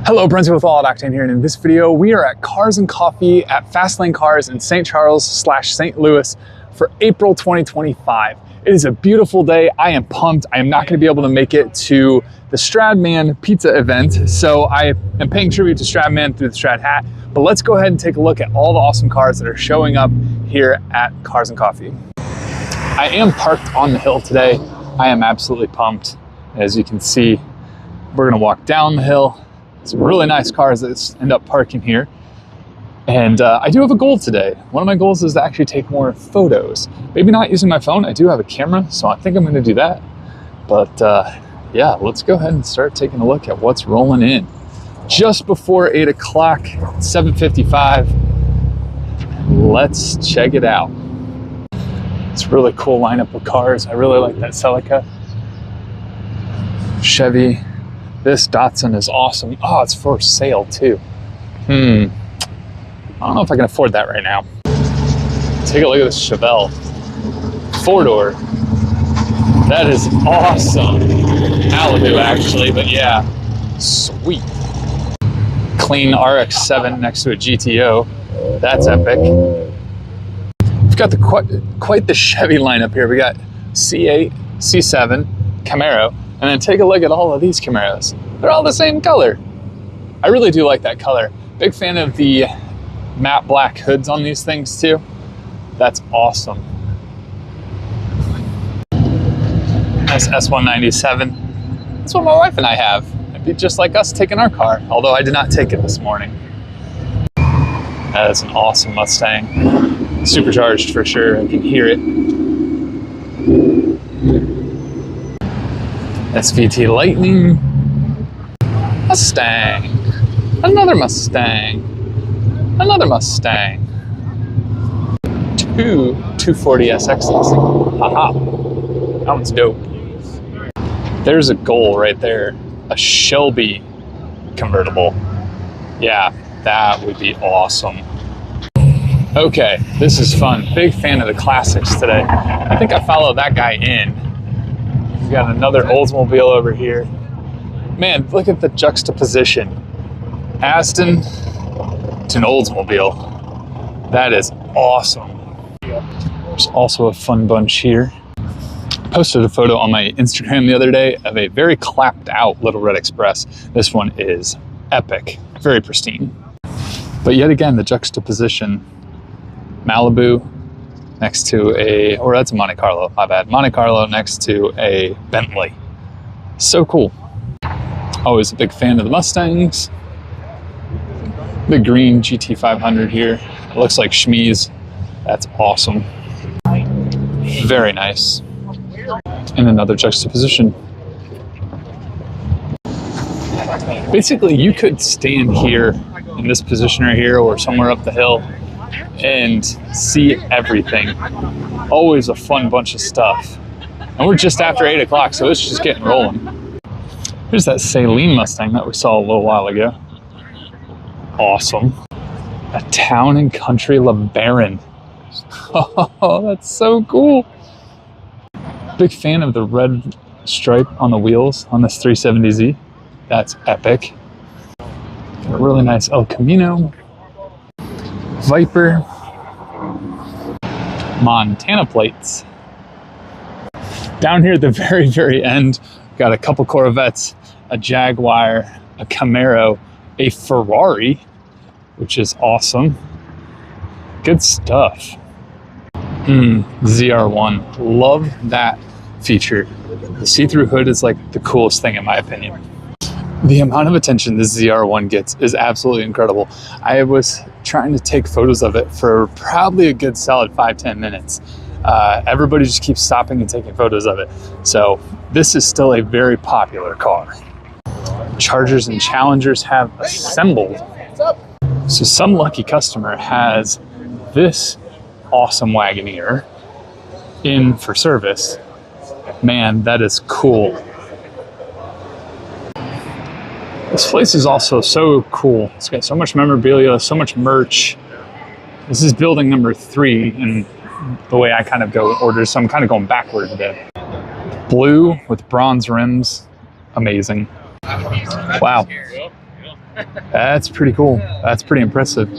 Hello, Brunswick with All Out Octane here, and in this video we are at Cars and Coffee at Fastlane Cars in St. Charles/St. Louis for April 2025. It is a beautiful day. I am pumped. I am not going to be able to make it to the Stradman pizza event, so I am paying tribute to Stradman through the Strad hat. But let's go ahead and take a look at all the awesome cars that are showing up here at Cars and Coffee. I am parked on the hill today. I am absolutely pumped. As you can see, we're going to walk down the hill. Some really nice cars that end up parking here. And I do have a goal today. One of my goals is to actually take more photos. Maybe not using my phone. I do have a camera, so I think I'm gonna do that. But yeah, let's go ahead and start taking a look at what's rolling in. Just before 8 o'clock, 7:55. Let's check it out. It's a really cool lineup of cars. I really like that Celica. Chevy. This Datsun is awesome. Oh, it's for sale too. I don't know if I can afford that right now. Take a look at this Chevelle. 4-door. That is awesome. Malibu actually, but yeah, sweet. Clean RX-7 next to a GTO. That's epic. We've got quite the Chevy lineup here. We got C8, C7, Camaro. And then take a look at all of these Camaros. They're all the same color. I really do like that color. Big fan of the matte black hoods on these things too. That's awesome. Nice S197. That's what my wife and I have. It'd be just like us taking our car, although I did not take it this morning. That is an awesome Mustang. Supercharged for sure, I can hear it. SVT Lightning, Mustang, another Mustang, another Mustang, two 240SXs, haha, that one's dope. There's a goal right there, a Shelby convertible. Yeah, that would be awesome. Okay, this is fun. Big fan of the classics today. I think I followed that guy in. We got another Oldsmobile over here. Man, look at the juxtaposition. Aston to an Oldsmobile. That is awesome. There's also a fun bunch here. I posted a photo on my Instagram the other day of a very clapped out Little Red Express. This one is epic, very pristine. But yet again, the juxtaposition. Malibu next to a, or that's a Monte Carlo, my bad. Monte Carlo next to a Bentley. So cool. Always a big fan of the Mustangs. Big green GT500 here. It looks like Schmee's. That's awesome. Very nice. And another juxtaposition. Basically, you could stand here in this position right here or somewhere up the hill and see everything. Always a fun bunch of stuff. And we're just after 8 o'clock, so it's just getting rolling. Here's that Saleen Mustang that we saw a little while ago. Awesome. A Town and Country LeBaron. Oh, that's so cool. Big fan of the red stripe on the wheels on this 370Z. That's epic. A really nice El Camino. Viper, Montana plates. Down here at the very, very end, got a couple Corvettes, a Jaguar, a Camaro, a Ferrari, which is awesome. Good stuff. ZR1, love that feature. The see-through hood is like the coolest thing in my opinion. The amount of attention this ZR1 gets is absolutely incredible. I was trying to take photos of it for probably a good solid 5-10 minutes. Everybody just keeps stopping and taking photos of it. So this is still a very popular car. Chargers and Challengers have assembled. So some lucky customer has this awesome Wagoneer in for service. Man, that is cool. This place is also so cool. It's got so much memorabilia, so much merch. This is building number 3 in the way I kind of go in order, so I'm kind of going backward today. Blue with bronze rims, amazing. Wow, that's pretty cool. That's pretty impressive.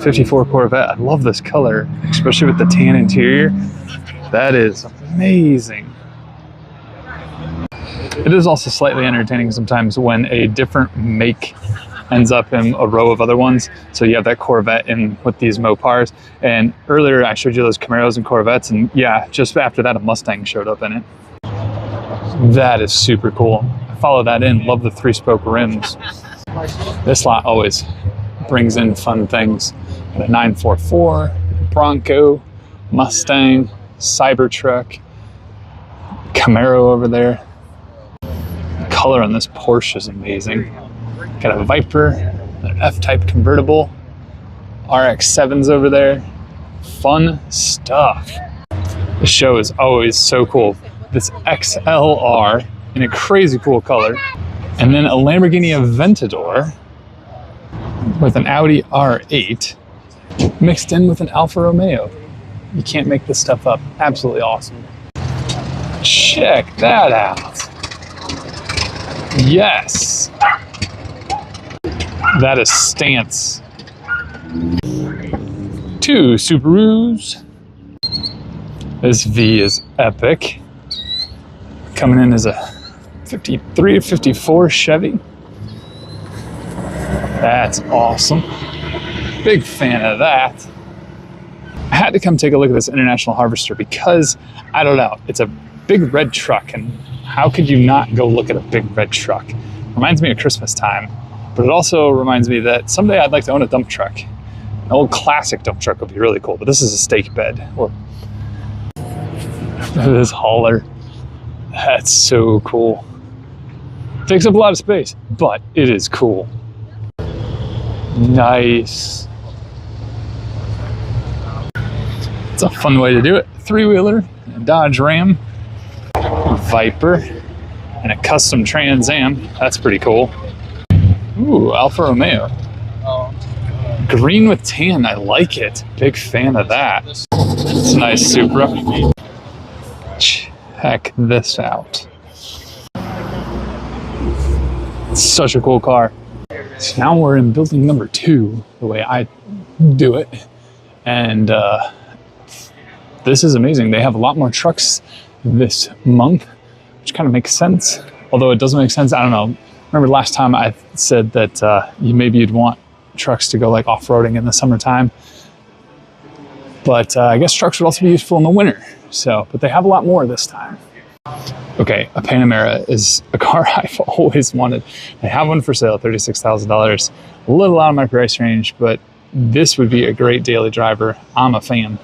54 Corvette, I love this color, especially with the tan interior. That is amazing. It is also slightly entertaining sometimes when a different make ends up in a row of other ones. So you have that Corvette in with these Mopars. And earlier I showed you those Camaros and Corvettes, and yeah, just after that a Mustang showed up in it. That is super cool. I follow that in, love the 3-spoke rims. This lot always brings in fun things. A 944, Bronco, Mustang, Cybertruck, Camaro over there. The color on this Porsche is amazing. Got a Viper, an F-Type convertible, RX-7s over there. Fun stuff. The show is always so cool. This XLR in a crazy cool color. And then a Lamborghini Aventador with an Audi R8 mixed in with an Alfa Romeo. You can't make this stuff up. Absolutely awesome. Check that out. Yes. That is Stance. 2 Subarus. This V is epic. Coming in as a 53 or 54 Chevy. That's awesome. Big fan of that. I had to come take a look at this International Harvester because, I don't know, it's a big red truck, and how could you not go look at a big red truck? Reminds me of Christmas time, but it also reminds me that someday I'd like to own a dump truck. An old classic dump truck would be really cool, but this is a stake bed. Look. This hauler. That's so cool. Takes up a lot of space, but it is cool. Nice. It's a fun way to do it. 3-wheeler, a Dodge Ram, a Viper, and a custom Trans Am. That's pretty cool. Ooh, Alfa Romeo. Green with tan, I like it. Big fan of that. It's a nice Supra. Check this out. It's such a cool car. So now we're in building number 2, the way I do it. And this is amazing. They have a lot more trucks this month, which kind of makes sense. Although it doesn't make sense, I don't know. Remember last time I said that maybe you'd want trucks to go like off-roading in the summertime. But I guess trucks would also be useful in the winter. So, but they have a lot more this time. Okay, a Panamera is a car I've always wanted. I have one for sale, $36,000. A little out of my price range, but this would be a great daily driver. I'm a fan.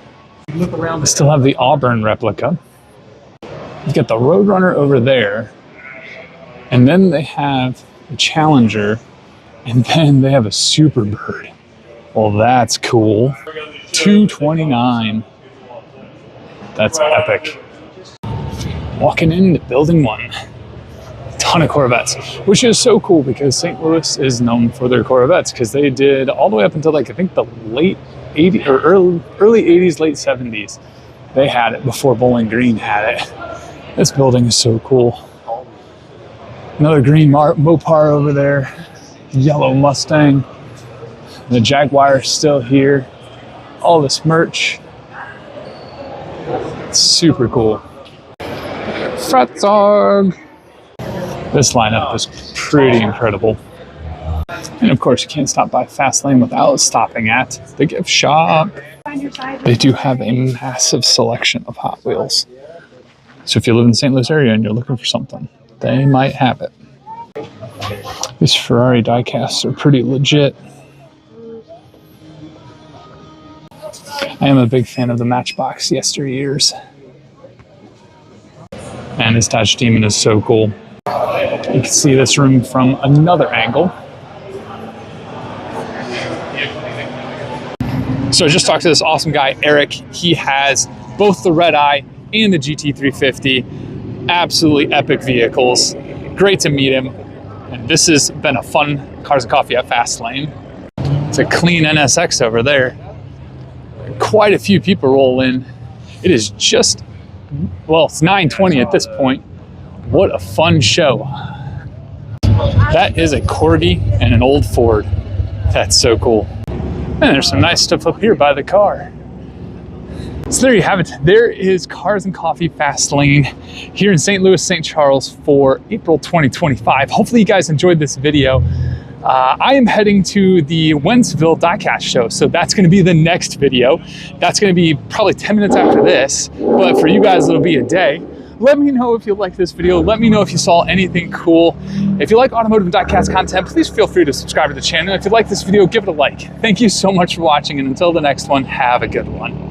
Look around. I still have the Auburn replica. You've got the Roadrunner over there. And then they have the Challenger. And then they have a Superbird. Well, that's cool. $229. That's epic. Walking into building 1. A ton of Corvettes, which is so cool because St. Louis is known for their Corvettes because they did all the way up until like I think the late 80s or early 80s, late 70s. They had it before Bowling Green had it. This building is so cool. Another green Mopar over there. Yellow Mustang. The Jaguar is still here. All this merch. It's super cool. Fratzog. This lineup is pretty incredible. And of course, you can't stop by Fastlane without stopping at the gift shop. They do have a massive selection of Hot Wheels. So if you live in the St. Louis area and you're looking for something, they might have it. These Ferrari diecasts are pretty legit. I am a big fan of the Matchbox yesteryears. And this Dodge Demon is so cool. You can see this room from another angle. So I just talked to this awesome guy, Eric. He has both the Red Eye and the GT350. Absolutely epic vehicles. Great to meet him. And this has been a fun Cars and Coffee at Fastlane. It's a clean NSX over there. Quite a few people roll in. It is just, well, it's 9:20 at this point. What a fun show. That is a Corgi and an old Ford. That's so cool. And there's some nice stuff up here by the car. So there you have it. There is Cars and Coffee Fast Lane here in St. Louis, St. Charles for April 2025. Hopefully you guys enjoyed this video. I am heading to the Wentzville Diecast show, so that's going to be the next video. That's going to be probably 10 minutes after this, but for you guys it'll be a day. Let me know if you like this video. Let me know if you saw anything cool. If you like automotive and diecast content, please feel free to subscribe to the channel. If you like this video, give it a like. Thank you so much for watching, and until the next one, have a good one.